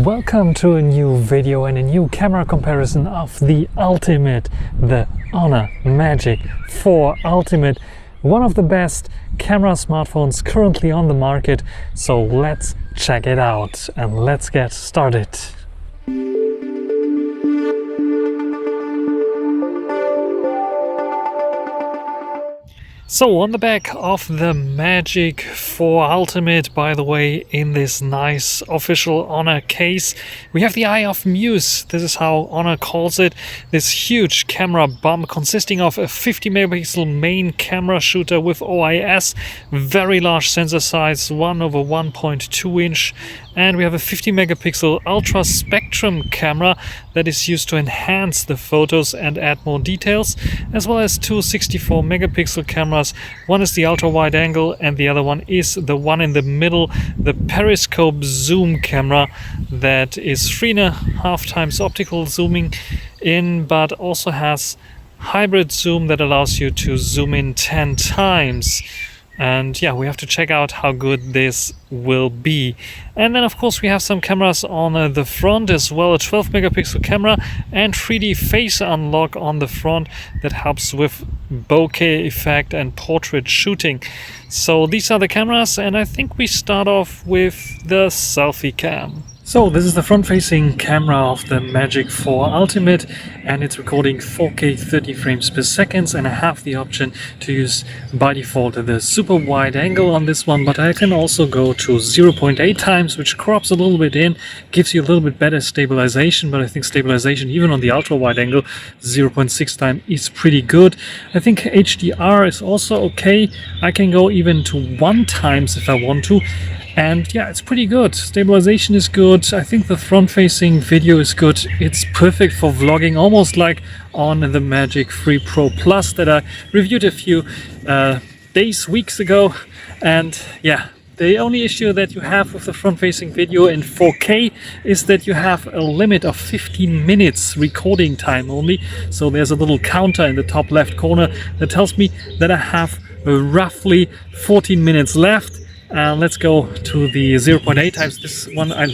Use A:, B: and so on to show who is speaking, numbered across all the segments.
A: Welcome to a new video and a new camera comparison of the Ultimate, the Honor Magic 4 Ultimate, one of the best camera smartphones currently on the market. So let's check it out and let's get started. So on the back of the Magic 4 Ultimate, by the way, in this nice official Honor case, we have the Eye of Muse. This is how Honor calls it. This huge camera bump consisting of a 50 megapixel main camera shooter with OIS, very large sensor size, 1/1.2 inch, and we have a 50 megapixel ultra spectrum camera that is used to enhance the photos and add more details, as well as two 64 megapixel cameras. One is the ultra wide angle and the other one is the one in the middle, the periscope zoom camera that is 3.5 times optical zooming in, but also has hybrid zoom that allows you to zoom in 10 times. And yeah, we have to check out how good this will be. And then of course we have some cameras on the front as well, a 12 megapixel camera and 3D face unlock on the front that helps with bokeh effect and portrait shooting. So these are the cameras, and I think we start off with the selfie cam. So this is the front-facing camera of the Magic 4 Ultimate, and it's recording 4K 30 frames per second, and I have the option to use by default the super wide angle on this one, but I can also go to 0.8 times, which crops a little bit in, gives you a little bit better stabilization, but I think stabilization even on the ultra wide angle 0.6 time is pretty good. I think HDR is also okay. I can go even to 1 times if I want to. And yeah, it's pretty good. Stabilization is good. I think the front-facing video is good. It's perfect for vlogging, almost like on the Magic 3 Pro Plus that I reviewed a few weeks ago. And yeah, the only issue that you have with the front-facing video in 4K is that you have a limit of 15 minutes recording time only. So there's a little counter in the top left corner that tells me that I have roughly 14 minutes left. Let's go to the 0.8 times. This one I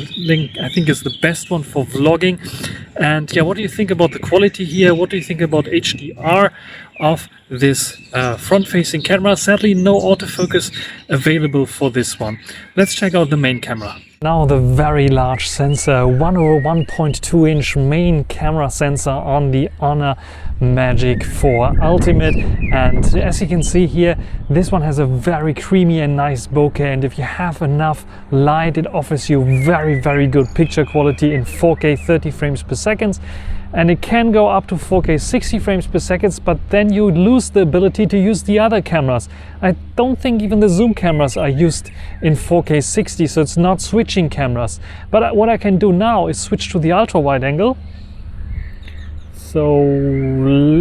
A: think is the best one for vlogging. And yeah, what do you think about the quality here? What do you think about HDR of this front-facing camera? Sadly, no autofocus available for this one. Let's check out the main camera. Now the very large sensor, 1/1.2 inch main camera sensor on the Honor Magic 4 Ultimate, and as you can see here, this one has a very creamy and nice bokeh, and if you have enough light, it offers you very good picture quality in 4K 30 frames per second. And it can go up to 4K 60 frames per second, but then you lose the ability to use the other cameras. I don't think even the zoom cameras are used in 4K 60, so it's not switching cameras. But what I can do now is switch to the ultra wide angle. So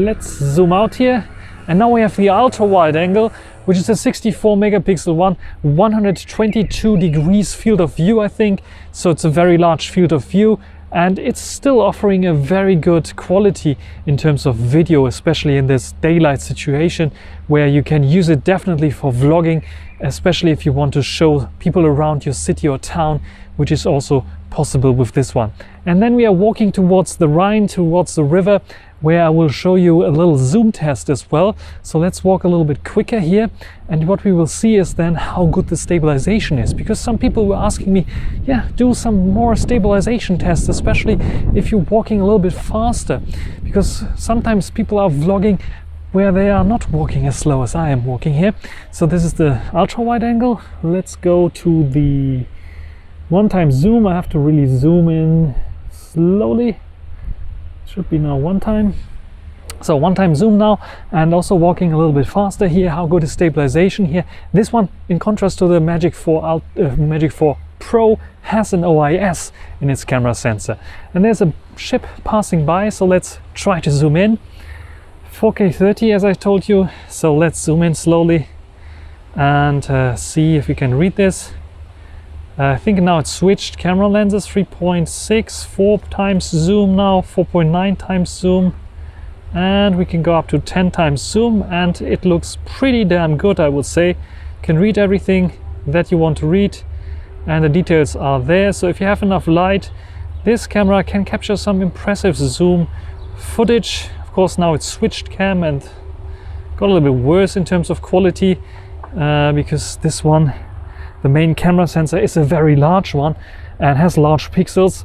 A: let's zoom out here. And now we have the ultra wide angle, which is a 64 megapixel one, 122 degrees field of view, I think. So it's a very large field of view. And it's still offering a very good quality in terms of video, especially in this daylight situation, where you can use it definitely for vlogging, especially if you want to show people around your city or town, which is also possible with this one. And then we are walking towards the Rhine, towards the river, where I will show you a little zoom test as well. So let's walk a little bit quicker here, and what we will see is then how good the stabilization is, because some people were asking me, yeah, do some more stabilization tests, especially if you're walking a little bit faster, because sometimes people are vlogging where they are not walking as slow as I am walking here. So this is the ultra wide angle. Let's go to the 1 time zoom. I have to really zoom in slowly. Should be now 1 time. So 1 time zoom now, and also walking a little bit faster here. How good is stabilization here? This one, in contrast to the Magic 4 Pro, has an OIS in its camera sensor. And there's a ship passing by, so let's try to zoom in. 4K 30 as I told you, so let's zoom in slowly and see if we can read this. I think now it's switched camera lenses, 3.6, 4 times zoom now, 4.9 times zoom, and we can go up to 10 times zoom, and it looks pretty damn good, I would say. Can read everything that you want to read, and the details are there. So if you have enough light, this camera can capture some impressive zoom footage. Of course, now it's switched cam and got a little bit worse in terms of quality because this one, the main camera sensor, is a very large one and has large pixels,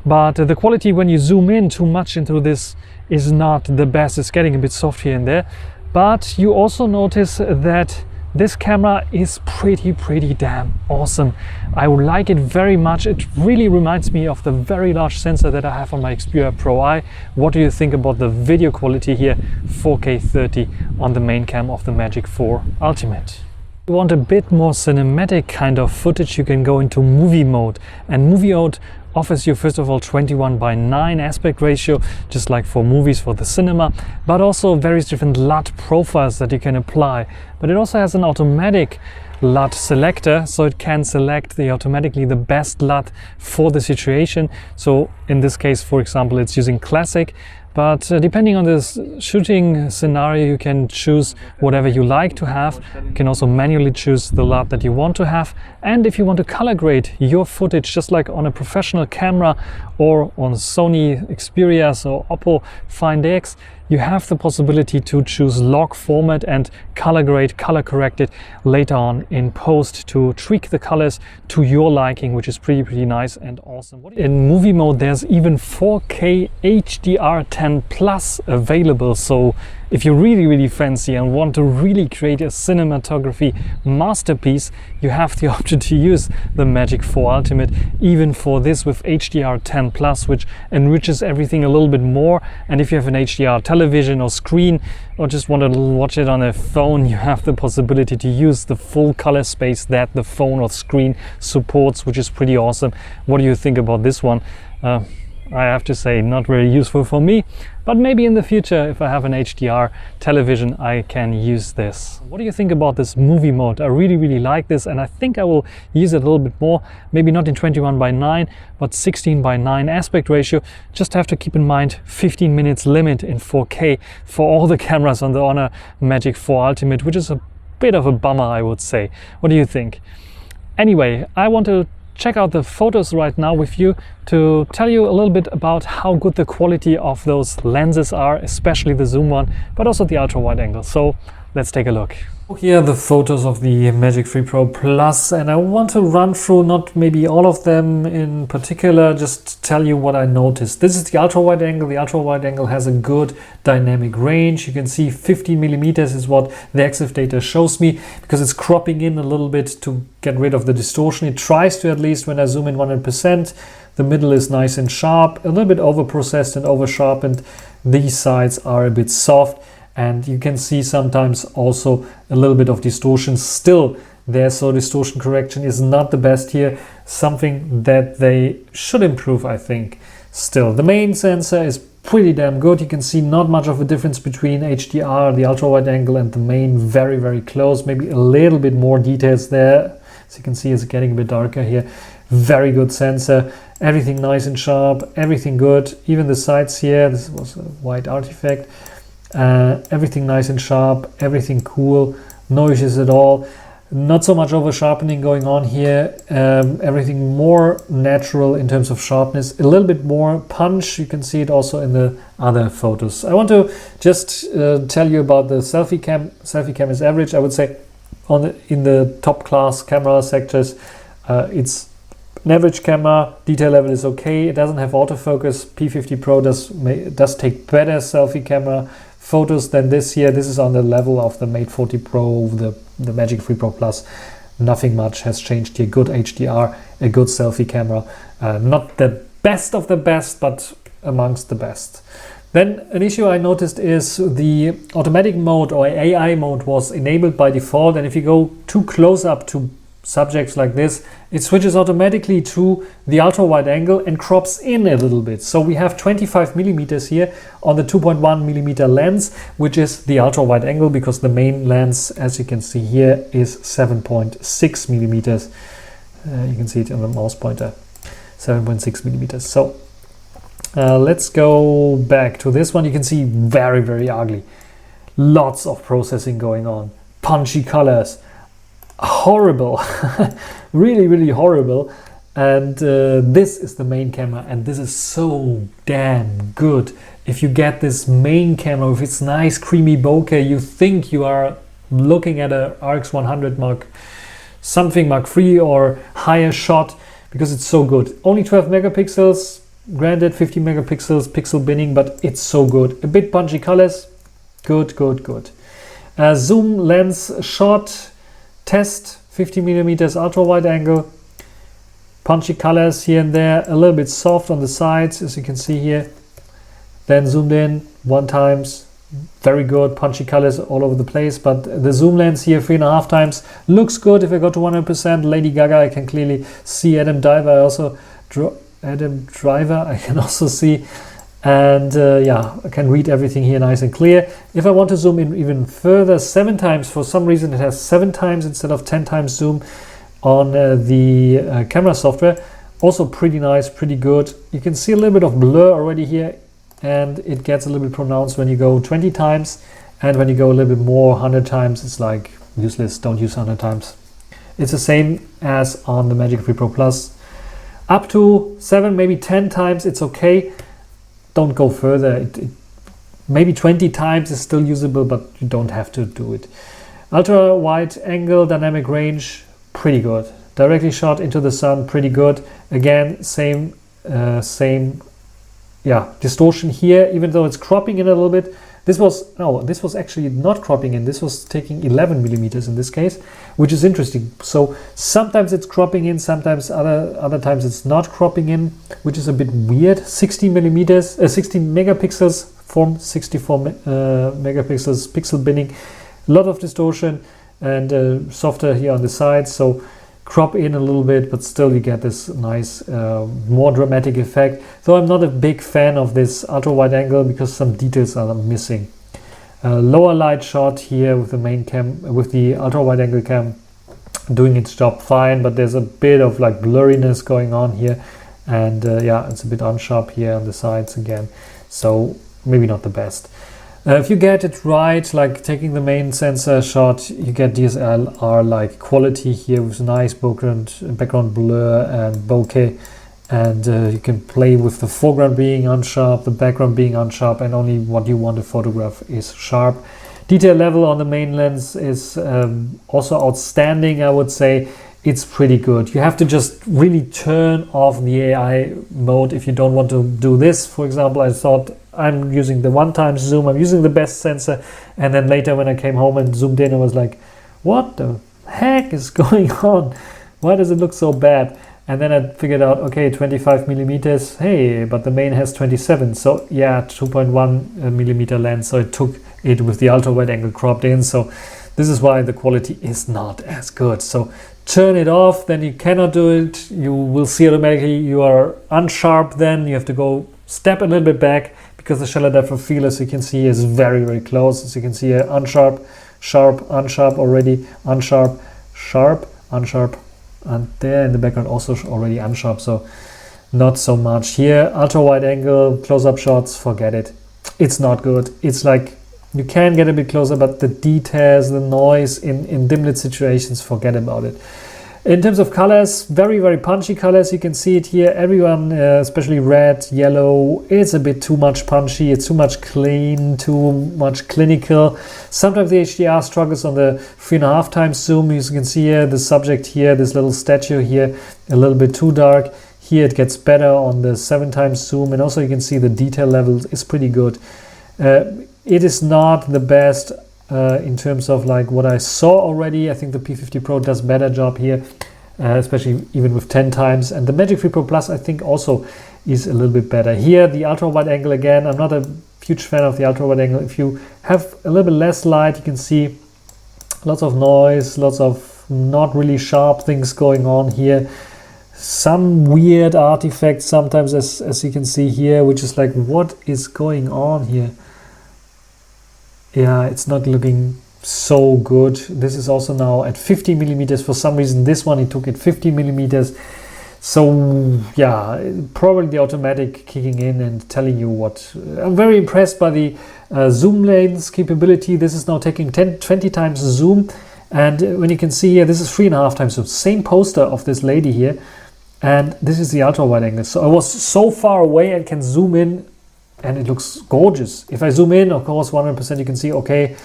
A: but the quality when you zoom in too much into this is not the best. It's getting a bit soft here and there. But you also notice that this camera is pretty damn awesome. I like it very much. It really reminds me of the very large sensor that I have on my Xperia Pro I. What do you think about the video quality here? 4K 30 on the main cam of the Magic 4 Ultimate. If you want a bit more cinematic kind of footage, you can go into movie mode, and movie mode offers you first of all 21:9 aspect ratio, just like for movies for the cinema, but also various different LUT profiles that you can apply. But it also has an automatic LUT selector, so it can select automatically the best LUT for the situation. So in this case, for example, it's using classic, but depending on the shooting scenario, you can choose whatever you like to have. You can also manually choose the LUT that you want to have. And if you want to color grade your footage, just like on a professional camera or on Sony Xperia or Oppo Find X, you have the possibility to choose log format and color grade, color correct it later on in post to tweak the colors to your liking, which is pretty nice and awesome. In movie mode, there's even 4K HDR10 Plus available. So if you really fancy and want to really create a cinematography masterpiece, you have the option to use the Magic 4 Ultimate even for this with HDR10 Plus, which enriches everything a little bit more. And if you have an HDR television or screen, or just want to watch it on a phone, you have the possibility to use the full color space that the phone or screen supports, which is pretty awesome. What do you think about this one? I have to say, not very useful for me, but maybe in the future, if I have an HDR television, I can use this. What do you think about this movie mode? I really like this, and I think I will use it a little bit more, maybe not in 21:9, but 16:9 aspect ratio. Just have to keep in mind 15 minutes limit in 4K for all the cameras on the Honor Magic 4 Ultimate, which is a bit of a bummer, I would say. What do you think? Anyway, I want to check out the photos right now with you to tell you a little bit about how good the quality of those lenses are, especially the zoom one, but also the ultra wide angle. So let's take a look. Here are the photos of the Magic 3 Pro Plus, and I want to run through not maybe all of them in particular, just tell you what I noticed. This is the ultra wide angle. The ultra wide angle has a good dynamic range. You can see 15 millimeters is what the EXIF data shows me, because it's cropping in a little bit to get rid of the distortion. It tries to, at least when I zoom in 100%. The middle is nice and sharp, a little bit over processed and over sharpened. These sides are a bit soft. And you can see sometimes also a little bit of distortion still there. So distortion correction is not the best here. Something that they should improve, I think, still. The main sensor is pretty damn good. You can see not much of a difference between HDR, the ultra wide angle, and the main, very close. Maybe a little bit more details there. As you can see, it's getting a bit darker here. Very good sensor. Everything nice and sharp. Everything good. Even the sides here. This was a white artifact. Everything nice and sharp, everything cool, no issues at all. Not so much over sharpening going on here. Everything more natural in terms of sharpness, a little bit more punch. You can see it also in the other photos. I want to just tell you about the selfie cam. Selfie cam is average, I would say. In the top class camera sectors, it's an average camera. Detail level is okay. It doesn't have autofocus. P50 Pro does take better selfie camera photos than this here. This is on the level of the Mate 40 Pro, the Magic 3 Pro Plus. Nothing much has changed here. Good HDR, a good selfie camera. Not the best of the best, but amongst the best. Then an issue I noticed is the automatic mode or AI mode was enabled by default, and if you go too close up to subjects like this, it switches automatically to the ultra wide angle and crops in a little bit. So we have 25 millimeters here on the 2.1 millimeter lens, which is the ultra wide angle, because the main lens, as you can see here, is 7.6 millimeters. You can see it on the mouse pointer, 7.6 millimeters. So let's go back to this one. You can see very ugly. Lots of processing going on. Punchy colors. Horrible. really horrible. And this is the main camera, and this is so damn good. If you get this main camera with its nice creamy bokeh, you think you are looking at a RX 100 Mark III or higher shot, because it's so good. Only 12 megapixels, granted 50 megapixels pixel binning, but it's so good. A bit punchy colors, good. Zoom lens shot test, 50 millimeters ultra wide angle, punchy colors here and there, a little bit soft on the sides as you can see here. Then zoomed in 1 times, very good, punchy colors all over the place. But the zoom lens here 3.5 times looks good. If I go to 100%, Lady Gaga, I can clearly see Adam Driver. I can also see, and yeah, I can read everything here nice and clear. If I want to zoom in even further, 7 times, for some reason it has 7 times instead of 10 times zoom on the camera software. Also pretty nice, pretty good. You can see a little bit of blur already here, and it gets a little bit pronounced when you go 20 times, and when you go a little bit more, 100 times, it's like useless, don't use 100 times. It's the same as on the Magic 3 Pro Plus. Up to 7, maybe 10 times, it's okay. Don't go further. Maybe 20 times is still usable, but you don't have to do it. Ultra wide angle, dynamic range, pretty good. Directly shot into the sun, pretty good. Again, same distortion here, even though it's cropping in a little bit. This was actually not cropping in. This was taking 11 millimeters in this case, which is interesting. So sometimes it's cropping in, sometimes other times it's not cropping in, which is a bit weird. 16 megapixels from 64 megapixels pixel binning, a lot of distortion, and softer here on the sides. So crop in a little bit, but still you get this nice, more dramatic effect. Though I'm not a big fan of this ultra wide angle because some details are missing. Lower light shot here with the main cam, with the ultra wide angle cam, doing its job fine, but there's a bit of like blurriness going on here, and yeah, it's a bit unsharp here on the sides again. So maybe not the best. If you get it right, like taking the main sensor shot, you get DSLR like quality here with nice background blur and bokeh, and you can play with the foreground being unsharp, the background being unsharp, and only what you want to photograph is sharp. Detail level on the main lens is also outstanding, I would say. It's pretty good. You have to just really turn off the AI mode if you don't want to do this. For example, I thought I'm using the 1 time zoom, I'm using the best sensor, and then later when I came home and zoomed in, I was like, what the heck is going on? Why does it look so bad? And then I figured out, okay, 25 millimeters, hey, but the main has 27. So yeah, 2.1 millimeter lens, so it took it with the ultra wide angle cropped in. So this is why the quality is not as good. So turn it off, then you cannot do it. You will see automatically you are unsharp, then you have to go step a little bit back, because the shallow depth of field, as you can see, is very, very close. As you can see here, unsharp, sharp, unsharp already, unsharp, sharp, unsharp, and there in the background also already unsharp, so not so much here. Ultra wide angle, close-up shots, forget it. It's not good. It's like you can get a bit closer, but the details, the noise in dim lit situations, forget about it. In terms of colors, very, very punchy colors. You can see it here. Everyone, especially red, yellow, it's a bit too much punchy. It's too much clean, too much clinical. Sometimes the HDR struggles on the 3.5 times zoom. As you can see here, the subject here, this little statue here, a little bit too dark. Here it gets better on the 7 times zoom. And also you can see the detail level is pretty good. It is not the best in terms of like what I saw already. I think the P50 Pro does better job here, especially even with 10 times. And the Magic 3 Pro Plus I think also is a little bit better. Here the ultra wide angle again, I'm not a huge fan of the ultra wide angle. If you have a little bit less light, you can see lots of noise, lots of not really sharp things going on here. Some weird artifacts sometimes, as you can see here, which is like, what is going on here? Yeah, it's not looking so good. This is also now at 50 millimeters. For some reason, this one, it took it 50 millimeters. So yeah, probably the automatic kicking in and telling you what. I'm very impressed by the zoom lens capability. This is now taking 20 times zoom. And when you can see here, this is 3.5 times zoom. Same poster of this lady here. And this is the ultra wide angle. So I was so far away and can zoom in and it looks gorgeous. If I zoom in, of course, 100% you can see, okay,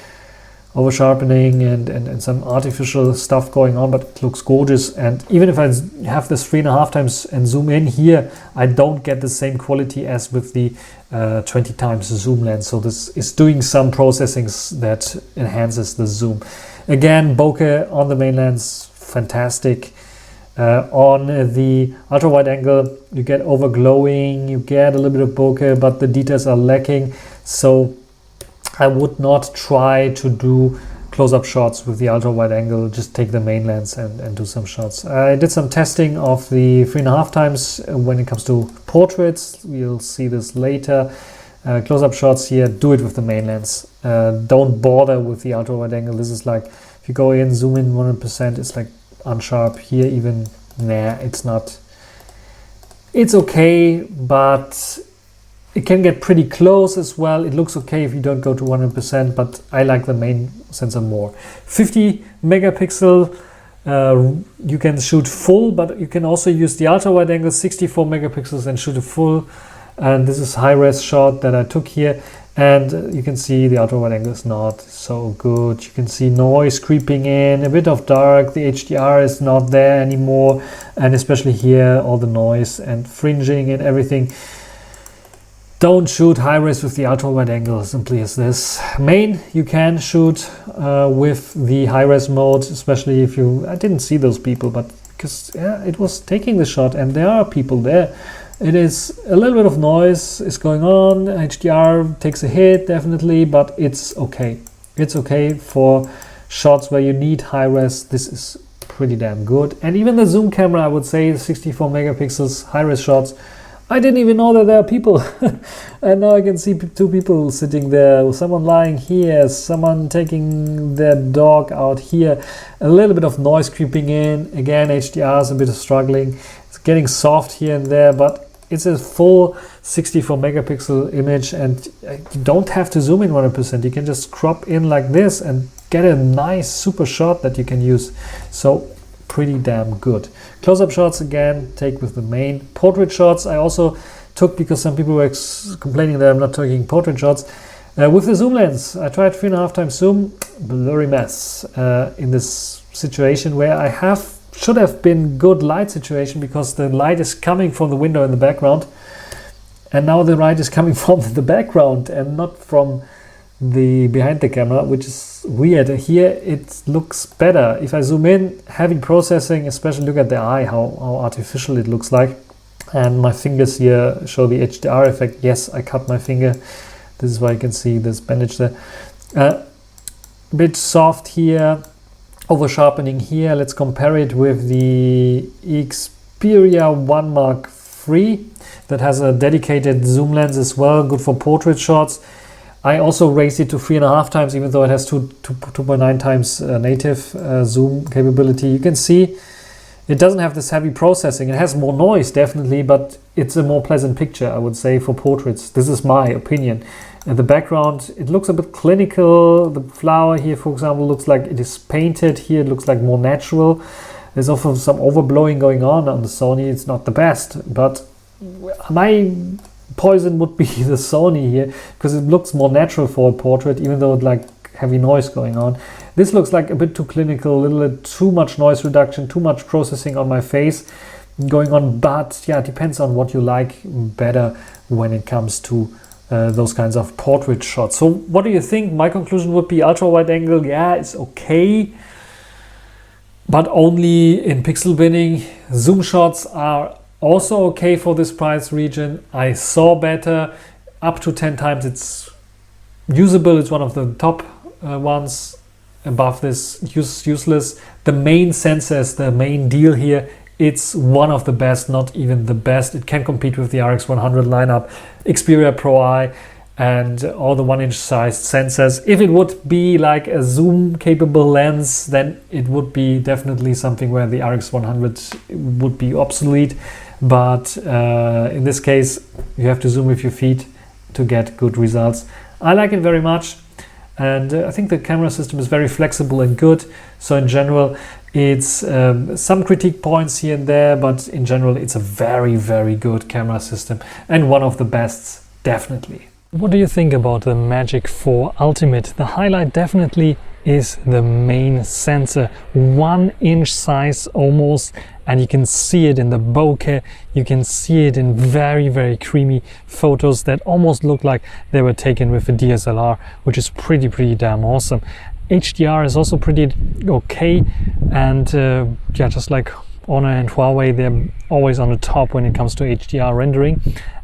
A: over sharpening and some artificial stuff going on, but it looks gorgeous. And even if I have this 3.5 times and zoom in here, I don't get the same quality as with the 20 times zoom lens. So this is doing some processing that enhances the zoom. Again, bokeh on the main lens, fantastic. On the ultra wide angle, you get over glowing, you get a little bit of bokeh, but the details are lacking. So I would not try to do close-up shots with the ultra wide angle. Just take the main lens and do some shots. I did some testing of the 3.5 times when it comes to portraits. We'll see this later. Close-up shots here, do it with the main lens. Don't bother with the ultra wide angle. This is like, if you go in, zoom in 100%, it's like unsharp. Here even, nah, it's not. It's okay, but it can get pretty close as well. It looks okay if you don't go to 100%, but I like the main sensor more. 50 megapixel, you can shoot full, but you can also use the ultra wide angle, 64 megapixels, and shoot a full. And this is high-res shot that I took here. And you can see the ultra wide angle is not so good. You can see noise creeping in, a bit of dark. The HDR is not there anymore. And especially here, all the noise and fringing and everything. Don't shoot high res with the ultra wide angle, simply as this. Main, you can shoot with the high res mode, especially if you, I didn't see those people, but because it was taking the shot and there are people there. It is a little bit of noise is going on. HDR takes a hit, definitely, but it's okay. It's okay for shots where you need high res. This is pretty damn good. And even the zoom camera, I would say 64 megapixels, high res shots. I didn't even know that there are people. And now I can see two people sitting there, someone lying here, someone taking their dog out here. A little bit of noise creeping in. Again, HDR is a bit struggling. It's getting soft here and there, but it's a full 64 megapixel image and you don't have to zoom in 100%. You can just crop in like this and get a nice super shot that you can use. So pretty damn good. Close-up shots, again, take with the main. Portrait shots I also took because some people were complaining that I'm not taking portrait shots. With the zoom lens, I tried 3.5 times zoom, blurry mess in this situation where I should have been good light situation because the light is coming from the window in the background. And now the light is coming from the background and not from the behind the camera, which is weird. Here it looks better. If I zoom in, heavy processing, especially look at the eye, how artificial it looks like. And my fingers here show the HDR effect. Yes, I cut my finger. This is why you can see this bandage there. A bit soft here, over sharpening here. Let's compare it with the Xperia 1 Mark III that has a dedicated zoom lens as well, good for portrait shots. I also raised it to 3.5 times, even though it has 2.9 times native zoom capability. You can see it doesn't have this heavy processing. It has more noise, definitely, but it's a more pleasant picture, I would say, for portraits. This is my opinion. And the background, it looks a bit clinical. The flower here, for example, looks like it is painted. Here it looks like more natural. There's also some overblowing going on the Sony. It's not the best, but my poison would be the Sony here because it looks more natural for a portrait, even though it like heavy noise going on. This looks like a bit too clinical, a little bit too much noise reduction, too much processing on my face going on, but yeah, it depends on what you like better when it comes to those kinds of portrait shots. So what do you think? My conclusion would be ultra wide angle, yeah, it's okay, but only in pixel binning. Zoom shots are also okay for this price region. I saw better, up to 10 times it's usable. It's one of the top ones. Above this, useless. The main sensor is the main deal here. It's one of the best, not even the best. It can compete with the RX100 lineup, Xperia Pro I, and all the 1-inch sized sensors. If it would be like a zoom capable lens, then it would be definitely something where the RX100 would be obsolete. But in this case, you have to zoom with your feet to get good results. I like it very much. And I think the camera system is very flexible and good. So in general, It's some critique points here and there, but in general it's a very, very good camera system and one of the best, definitely. What do you think about the Magic 4 Ultimate? The highlight definitely is the main sensor, 1 inch size almost, and you can see it in the bokeh, you can see it in very, very creamy photos that almost look like they were taken with a DSLR, which is pretty damn awesome. HDR is also pretty okay, and yeah, just like Honor and Huawei, they're always on the top when it comes to HDR rendering.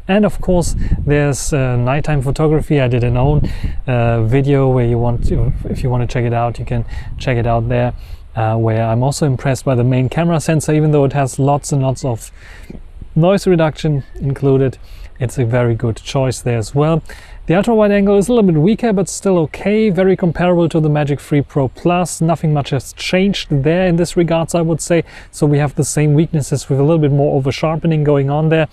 A: And of course there's nighttime photography. I did an own video where if you want to check it out, you can check it out there, where I'm also impressed by the main camera sensor. Even though it has lots and lots of noise reduction included, it's a very good choice there as well. The ultra wide angle is a little bit weaker, but still okay, very comparable to the Magic 3 Pro Plus. Nothing much has changed there in this regards, I would say. So we have the same weaknesses with a little bit more over sharpening going on there.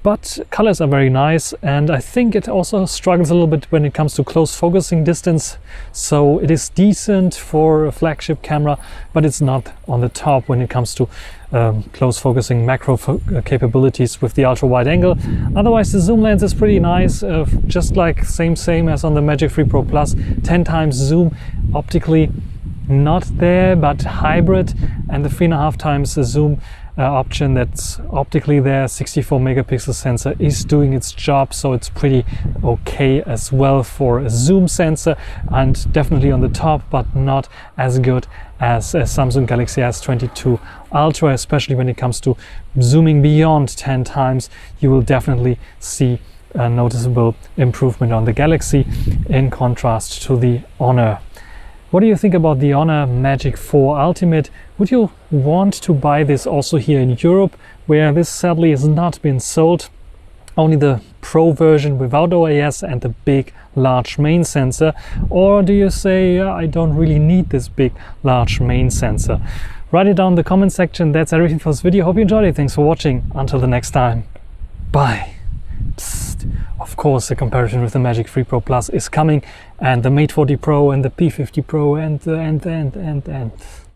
A: But colors are very nice, and I think it also struggles a little bit when it comes to close focusing distance. So it is decent for a flagship camera, but it's not on the top when it comes to close focusing macro capabilities with the ultra wide angle. Otherwise the zoom lens is pretty nice, just like same as on the Magic 3 Pro Plus. 10 times zoom optically not there, but hybrid, and the 3.5 times zoom option that's optically there, 64 megapixel sensor, is doing its job. So it's pretty okay as well for a zoom sensor, and definitely on the top, but not as good as a Samsung Galaxy S22 Ultra, especially when it comes to zooming beyond 10 times. You will definitely see a noticeable improvement on the Galaxy in contrast to the Honor. What do you think about the Honor Magic 4 Ultimate? Would you want to buy this also here in Europe, where this sadly has not been sold? Only the Pro version without OIS and the big large main sensor? Or do you say, I don't really need this big large main sensor? Write it down in the comment section. That's everything for this video. Hope you enjoyed it. Thanks for watching. Until the next time. Bye. Psst. Of course, the comparison with the Magic 3 Pro Plus is coming, and the Mate 40 Pro and the P50 Pro and